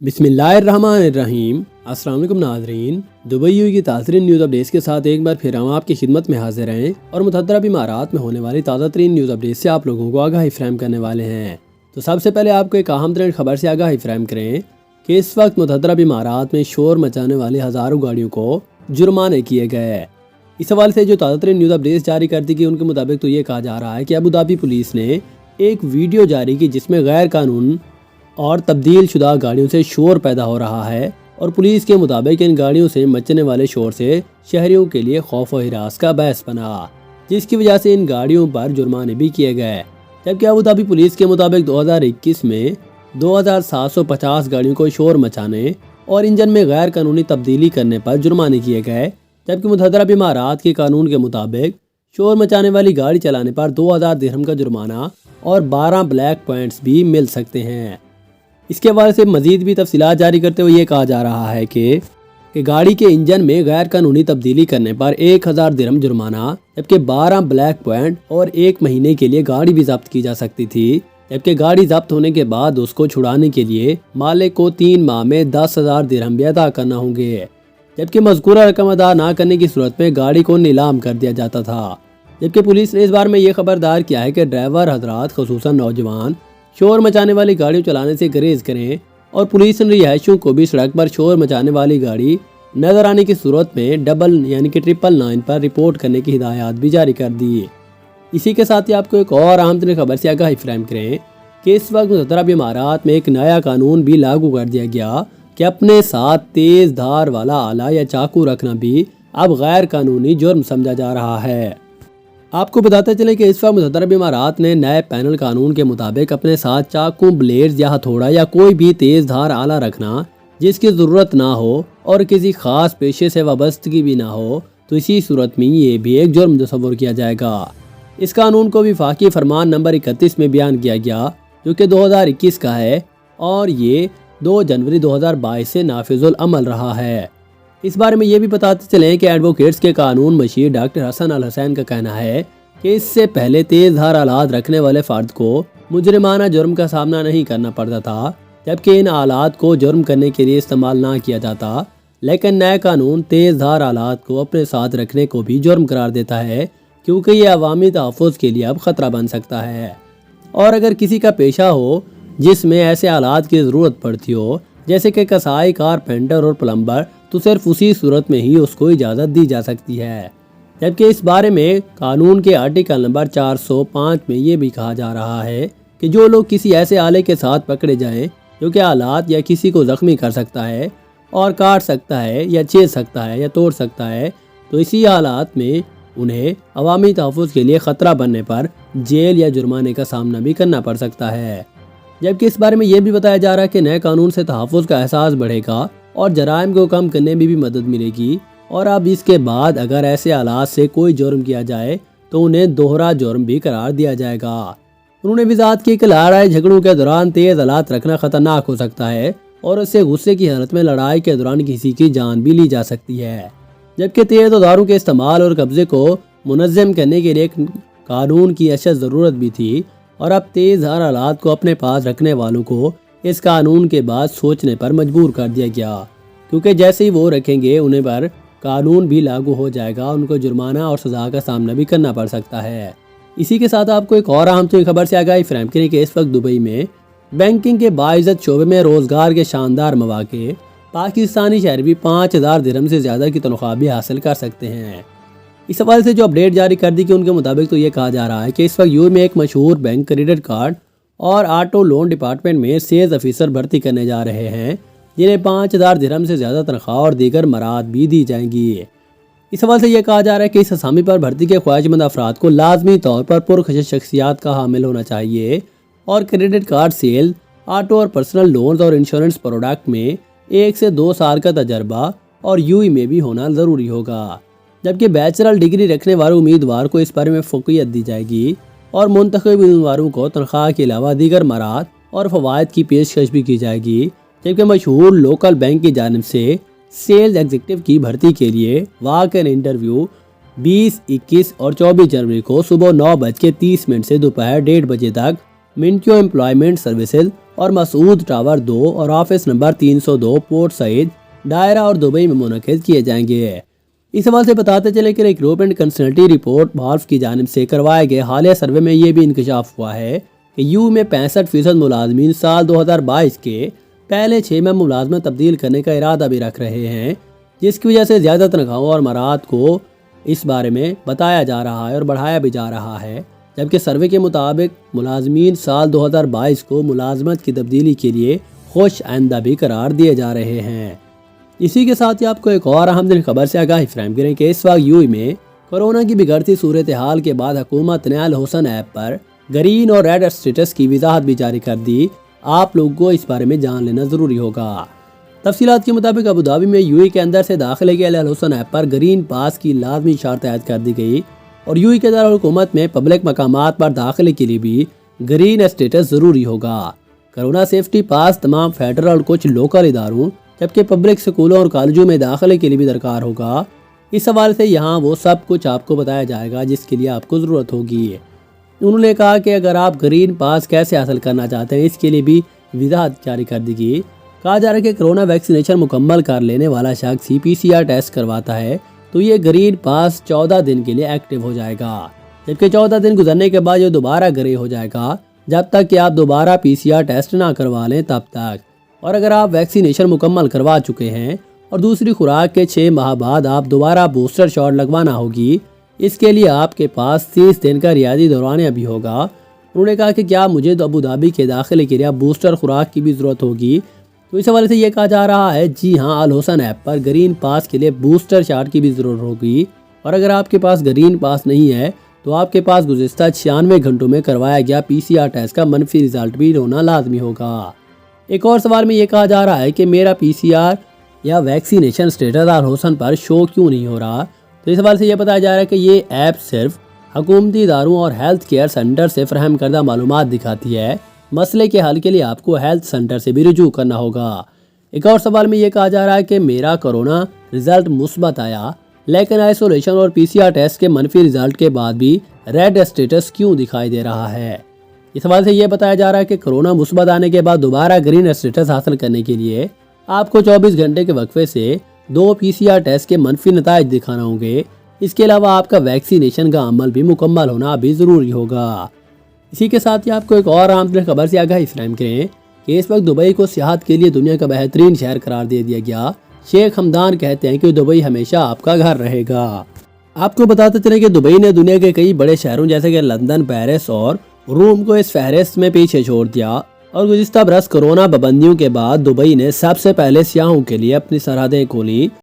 बिस्मिल्लाहिर्रहमानिर्रहीम। अस्सलाम वालेकुम नाज़रीन, दुबई की ताज़ा न्यूज़ अपडेट्स के साथ एक बार फिर हम आपकी खिदमत में हाजिर हैं और मुतअद्दिदा इमारात में होने वाली ताज़ा तरीन न्यूज़ अपडेट से आप लोगों को आगाही फराहम करने वाले हैं। तो सबसे पहले आपको एक अहम तरीन खबर से आगाही फराहम करें कि इस वक्त मुतअद्दिदा इमारात में शोर मचाने वाली हज़ारों गाड़ियों को जुर्माने किए गए। इस हवाले से जो ताज़ा तरीन न्यूज़ अपडेट्स जारी कर दी गई उनके मुताबिक तो ये कहा जा रहा है कि अबू धाबी पुलिस ने एक वीडियो जारी की जिसमें गैर कानून और तब्दील शुदा गाड़ियों से शोर पैदा हो रहा है और पुलिस के मुताबिक इन गाड़ियों से मचने वाले शोर से शहरियों के लिए खौफ और हिरास का बहस बना, जिसकी वजह से इन गाड़ियों पर जुर्माने भी किए गए। जबकि अबू धाबी पुलिस के मुताबिक 2021 में 2750 गाड़ियों को शोर मचाने और इंजन में गैर कानूनी तब्दीली करने पर जुर्माने किए गए। जबकि मुतहर्रिम इमारात के कानून के मुताबिक शोर मचाने वाली गाड़ी चलाने पर 2000 दिरहम का जुर्माना और 12 ब्लैक पॉइंट्स भी मिल सकते हैं। इसके हवाले से मजीद भी तफसीलात जारी करते हुए ये कहा जा रहा है कि गाड़ी के इंजन में गैर कानूनी तब्दीली करने पर 1000 दिरहम जुर्माना, जबकि 12 ब्लैक पॉइंट और 1 महीने के लिए गाड़ी भी जब्त की जा सकती थी। जबकि गाड़ी जब्त होने के बाद उसको छुड़ाने के लिए मालिक को 3 माह में 10,000 दिरहम भी अदा करना होंगे। जबकि मज़कूरा रकम अदा ना करने की सूरत में गाड़ी को नीलाम कर दिया जाता था। जबकि पुलिस ने इस बार में ये खबरदार किया है कि ड्राइवर हजरात खुसूसन नौजवान शोर मचाने वाली गाड़ियों चलाने से गुरेज करें और पुलिस ने रिहायशियों को भी सड़क पर शोर मचाने वाली गाड़ी नजर आने की सूरत में 999 पर रिपोर्ट करने की हिदायत भी जारी कर दी। इसी के साथ ही आपको एक और अहम तरीन खबर से आगाही फराहम करें कि इस वक्त मुतहर्रिम इमारात में एक नया कानून भी लागू कर दिया गया कि अपने साथ तेज धार वाला आला या चाकू रखना भी अब गैर कानूनी जुर्म समझा जा रहा है। आपको बताते चलें कि इस वक्त मुतहर्रिम इमारात ने नए पैनल कानून के मुताबिक अपने साथ चाकू, ब्लेड्स या हथौड़ा या कोई भी तेज धार आला रखना जिसकी ज़रूरत ना हो और किसी खास पेशे से वाबस्तगी भी ना हो, तो इसी सूरत में ये भी एक जुर्म तस्वुर किया जाएगा। इस कानून को वफाकी फरमान नंबर 31 में बयान किया गया जो कि 2021 का है और ये 2 जनवरी 2022 से नाफिजुल अमल रहा है। इस बारे में ये भी बताते चलें कि एडवोकेट्स के कानून मशीर डॉक्टर हसन अल हुसैन का कहना है कि इससे पहले तेज धार आलात रखने वाले फर्द को मुजरिमाना जुर्म का सामना नहीं करना पड़ता था, जबकि इन आलात को जुर्म करने के लिए इस्तेमाल ना किया जाता। लेकिन नया कानून तेज धार आलात को अपने साथ रखने को भी जुर्म करार देता है, क्योंकि ये अवामी तहफ़्फ़ुज़ के लिए अब ख़तरा बन सकता है। और अगर किसी का पेशा हो जिसमें ऐसे आलात की ज़रूरत पड़ती हो, जैसे कि कसाई, कारपेंटर और प्लम्बर, तो सिर्फ उसी सूरत में ही उसको इजाज़त दी जा सकती है। जबकि इस बारे में कानून के आर्टिकल नंबर 405 में ये भी कहा जा रहा है कि जो लोग किसी ऐसे आले के साथ पकड़े जाएं जो कि आलात या किसी को ज़ख्मी कर सकता है और काट सकता है या छेद सकता है या तोड़ सकता है, तो इसी हालात में उन्हें अवामी तहफ़्फ़ुज़ के लिए ख़तरा बनने पर जेल या जुर्माने का सामना भी करना पड़ सकता है। जबकि इस बारे में ये भी बताया जा रहा है कि नए कानून से तहफ़्फ़ुज़ का एहसास बढ़ेगा और जराइम को कम करने में भी मदद मिलेगी। और अब इसके बाद अगर ऐसे हालात से कोई जुर्म किया जाए तो उन्हें दोहरा जुर्म भी करार दिया जाएगा। उन्होंने वज़ाहत की कि लड़ाई झगड़ों के दौरान तेज़ आलात रखना ख़तरनाक हो सकता है और इससे गुस्से की हालत में लड़ाई के दौरान किसी की जान भी ली जा सकती है। जबकि तेज़ औजारों के इस्तेमाल और कब्ज़े को मुनज़्ज़म करने के लिए एक कानून की अशद ज़रूरत भी थी और अब तेज़ धार आलात को अपने पास रखने वालों को इस कानून के बाद सोचने पर मजबूर कर दिया गया, क्योंकि जैसे ही वो रखेंगे उन्हें पर कानून भी लागू हो जाएगा, उनको जुर्माना और सज़ा का सामना भी करना पड़ सकता है। इसी के साथ आपको एक और अहम तरीन खबर से आगाही फराहम करें कि इस वक्त दुबई में बैंकिंग के बाइज़्ज़त शोबे में रोज़गार के शानदार मौके पाकिस्तानी शहरी भी 5000 दिरहम से ज़्यादा की तनख्वाह भी हासिल कर सकते हैं। इस हवाले से जो अपडेट जारी कर दी कि उनके मुताबिक तो ये कहा जा रहा है कि इस वक्त यूएई में एक मशहूर बैंक क्रेडिट कार्ड और ऑटो लोन डिपार्टमेंट में सेल्स ऑफिसर भर्ती करने जा रहे हैं, जिन्हें 5000 दिरहम से ज़्यादा तनख्वाह और दीगर मराद भी दी जाएंगी। इस हवाले से यह कहा जा रहा है कि इस असामी पर भर्ती के ख्वाहिशमंद अफराद को लाजमी तौर पर पुरखश शख्सियात का हामिल होना चाहिए और क्रेडिट कार्ड, सेल, ऑटो और पर्सनल लोन्स और इंश्योरेंस प्रोडक्ट में 1 से 2 साल का तजर्बा और यूएई में भी होना ज़रूरी होगा। जबकि बैचलर डिग्री रखने वाले उम्मीदवार को इस बारे में फ़ौक़ियत दी जाएगी और मुंतखब उम्मीदवारों को तनख्वाह के अलावा दीगर मराद और फ़वाइद की पेशकश भी की जाएगी। जबकि मशहूर लोकल बैंक की जानिब से सेल्स एग्जीक्यूटिव की भर्ती के लिए वॉक-इन इंटरव्यू 20, 21 और 24 जनवरी को सुबह 9:30 से दोपहर 1:30 बजे तक منٹو امپلائمنٹ سروسز اور مسعود ٹاور 2 اور آفس نمبر 302 پورٹ سعید دائرہ اور دبئی میں منعقد کیے جائیں گے۔ اس حوالے سے بتاتے چلے کہ ریکروٹمنٹ کنسلٹی رپورٹ بھالو کی جانب سے کروائے گئے حالیہ سروے میں یہ بھی انکشاف ہوا ہے کہ یو میں 65% ملازمین سال 2022 کے پہلے 6 ماہ ملازمت تبدیل کرنے کا ارادہ بھی رکھ رہے ہیں، جس کی وجہ سے زیادہ تنخواہوں اور مراعات کو اس بارے میں بتایا جا رہا ہے اور بڑھایا بھی جا رہا ہے، جبکہ سروے کے مطابق ملازمین سال 2022 کو ملازمت کی تبدیلی کے لیے خوش آئندہ بھی قرار دیے جا رہے ہیں۔ اسی کے ساتھ ہی آپ کو ایک اور اہم ترین خبر سے آگاہی فراہم کریں کہ اس وقت یو میں کورونا کی بگڑتی صورتحال کے بعد حکومت نے الحسن ایپ پر گرین اور ریڈ اسٹیٹس کی وضاحت بھی جاری کر دی۔ آپ لوگوں کو اس بارے میں جان لینا ضروری ہوگا۔ تفصیلات کے مطابق ابوظہبی میں یو اے کے اندر سے داخلے کے لیے الحسن ایپ پر گرین پاس کی لازمی شرط عائد کر دی گئی اور یو اے کے دارالحکومت میں پبلک مقامات پر داخلے کے لیے بھی گرین اسٹیٹس ضروری ہوگا۔ کورونا سیفٹی پاس تمام فیڈرل اور کچھ لوکل اداروں جبکہ پبلک سکولوں اور کالجوں میں داخلے کے لیے بھی درکار ہوگا۔ اس حوالے سے یہاں وہ سب کچھ آپ کو بتایا جائے گا جس کے لیے آپ کو ضرورت ہوگی۔ انہوں نے کہا کہ اگر آپ گرین پاس کیسے حاصل کرنا چاہتے ہیں اس کے لیے بھی وضاحت جاری کر دی گئی۔ کہا جا رہا ہے کہ کورونا ویکسینیشن مکمل کر لینے والا شخص ہی PCR ٹیسٹ کرواتا ہے تو یہ گرین پاس 14 دن کے لیے ایکٹیو ہو جائے گا، جبکہ 14 دن گزرنے کے بعد یہ دوبارہ گرے ہو جائے گا جب تک کہ آپ دوبارہ PCR ٹیسٹ نہ کروا لیں تب تک۔ اور اگر آپ ویکسینیشن مکمل کروا چکے ہیں اور دوسری خوراک کے 6 ماہ بعد آپ دوبارہ بوسٹر شاٹ لگوانا ہوگی، اس کے لیے آپ کے پاس 30 دن کا ریاضی دورانیہ بھی ہوگا۔ انہوں نے کہا کہ کیا مجھے ابوظہبی کے داخلے کے لیے بوسٹر خوراک کی بھی ضرورت ہوگی، تو اس حوالے سے یہ کہا جا رہا ہے جی ہاں، الحسن ایپ پر گرین پاس کے لیے بوسٹر شاٹ کی بھی ضرورت ہوگی، اور اگر آپ کے پاس گرین پاس نہیں ہے تو آپ کے پاس گزشتہ 96 گھنٹوں میں کروایا گیا PCR ٹیسٹ کا منفی رزلٹ بھی ہونا لازمی ہوگا۔ ایک اور سوال میں یہ کہا جا رہا ہے کہ میرا PCR یا ویکسینیشن سٹیٹس الحسن پر شو کیوں نہیں ہو رہا، تو اس حوالے سے یہ بتایا جا رہا ہے کہ یہ ایپ صرف حکومتی اداروں اور ہیلتھ کیئر سینٹر سے فراہم کردہ معلومات دکھاتی ہے۔ مسئلے کے حل کے لیے آپ کو ہیلتھ سینٹر سے بھی رجوع کرنا ہوگا۔ ایک اور سوال میں یہ کہا جا رہا ہے کہ میرا کورونا رزلٹ مثبت آیا لیکن آئسولیشن اور PCR ٹیسٹ کے منفی رزلٹ کے بعد بھی ریڈ اسٹیٹس کیوں دکھائی دے رہا ہے۔ اس حوالے سے یہ بتایا جا رہا ہے کہ کورونا مثبت آنے کے بعد دوبارہ گرین اسٹیٹس حاصل کرنے کے لیے آپ کو 24 گھنٹے کے وقفے سے 2 PCR ٹیسٹ کے منفی نتائج دکھانا ہوں گے۔ اس کے علاوہ آپ کا ویکسینیشن کا عمل بھی مکمل ہونا بھی ضروری ہوگا۔ اسی کے ساتھ ہی آپ کو ایک اور اہم ترین خبر سے آگاہی فراہم کریں کہ اس وقت دبئی کو سیاحت کے لیے دنیا کا بہترین شہر قرار دے دیا گیا۔ شیخ حمدان کہتے ہیں کہ دبئی ہمیشہ آپ کا گھر رہے گا۔ آپ کو بتاتے چلیں کہ دبئی نے دنیا کے کئی بڑے شہروں جیسے کہ لندن، پیرس اور روم کو اس فہرست میں پیچھے چھوڑ دیا، اور گزشتہ برس کورونا پابندیوں کے بعد دبئی نے سب سے پہلے سیاحوں کے لیے اپنی سرحدیں کھولیں۔